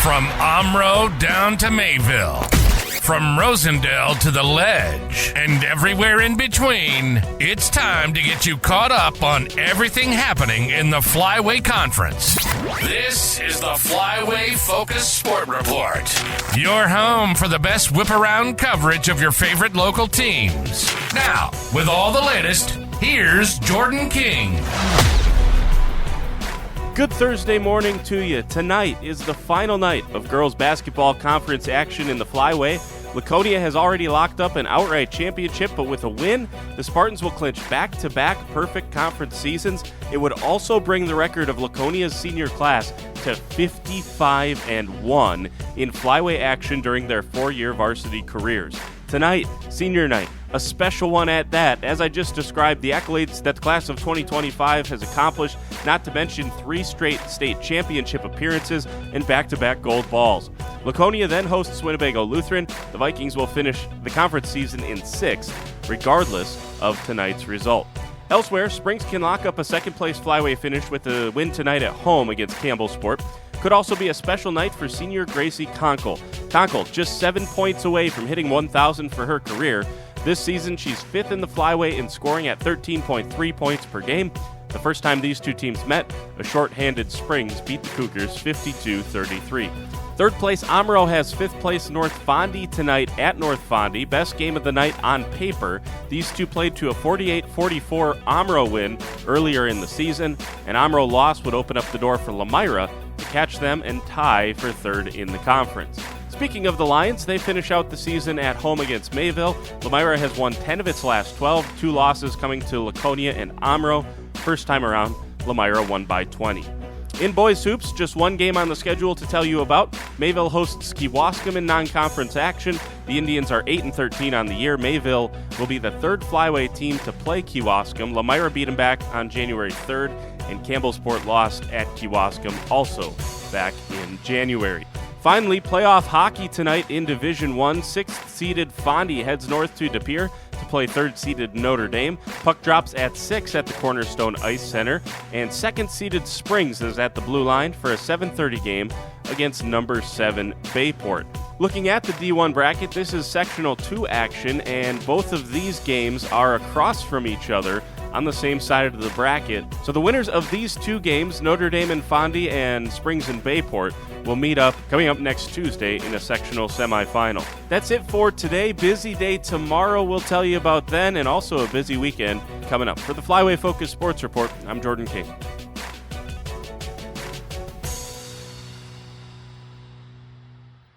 From Omro down to Mayville, from Rosendale to the Ledge, and everywhere in between, it's time to get you caught up on everything happening in the Flyway Conference. This is the Flyway Focus Sport Report, your home for the best whip-around coverage of your favorite local teams. Now, with all the latest, here's Jordan King. Good Thursday morning to you. Tonight is the final night of girls basketball conference action in the Flyway. Laconia has already locked up an outright championship, but with a win, the Spartans will clinch back-to-back perfect conference seasons. It would also bring the record of Laconia's senior class to 55-1 in Flyway action during their 4-year varsity careers. Tonight, senior night, a special one at that. As I just described, the accolades that the class of 2025 has accomplished, not to mention 3 straight state championship appearances and back-to-back gold balls. Laconia then hosts Winnebago Lutheran. The Vikings will finish the conference season in 6th, regardless of tonight's result. Elsewhere, Springs can lock up a second-place Flyway finish with a win tonight at home against Campbellsport. Could also be a special night for senior Gracie Conkle. Conkle, just 7 points away from hitting 1,000 for her career. This season, she's 5th in the Flyway in scoring at 13.3 points per game. The first time these two teams met, a short-handed Springs beat the Cougars 52-33. Third place, Omro has 5th place North Fondy tonight at North Fondy. Best game of the night on paper. These two played to a 48-44 Omro win earlier in the season. An Omro loss would open up the door for Lamira to catch them and tie for 3rd in the conference. Speaking of the Lions, they finish out the season at home against Mayville. Lamira has won 10 of its last 12, 2 losses coming to Laconia and Omro. First time around, Lamira won by 20. In boys hoops, just one game on the schedule to tell you about. Mayville hosts Kewaskum in non-conference action. The Indians are 8-13 on the year. Mayville will be the 3rd Flyway team to play Kewaskum. Lamira beat them back on January 3rd, and Campbellsport lost at Kewaskum also back in January. Finally, playoff hockey tonight in Division 1. 6th-seeded Fondy heads north to De Pere to play 3rd-seeded Notre Dame. Puck drops at 6 at the Cornerstone Ice Center. And 2nd-seeded Springs is at the blue line for a 7:30 game against number 7 Bayport. Looking at the D1 bracket, this is Sectional 2 action, and both of these games are across from each other on the same side of the bracket. So the winners of these 2 games, Notre Dame and Fondy and Springs and Bayport, will meet up coming up next Tuesday in a sectional semifinal. That's it for today. Busy day tomorrow, we'll tell you about then, and also a busy weekend coming up. For the Flyway Focus Sports Report, I'm Jordan King.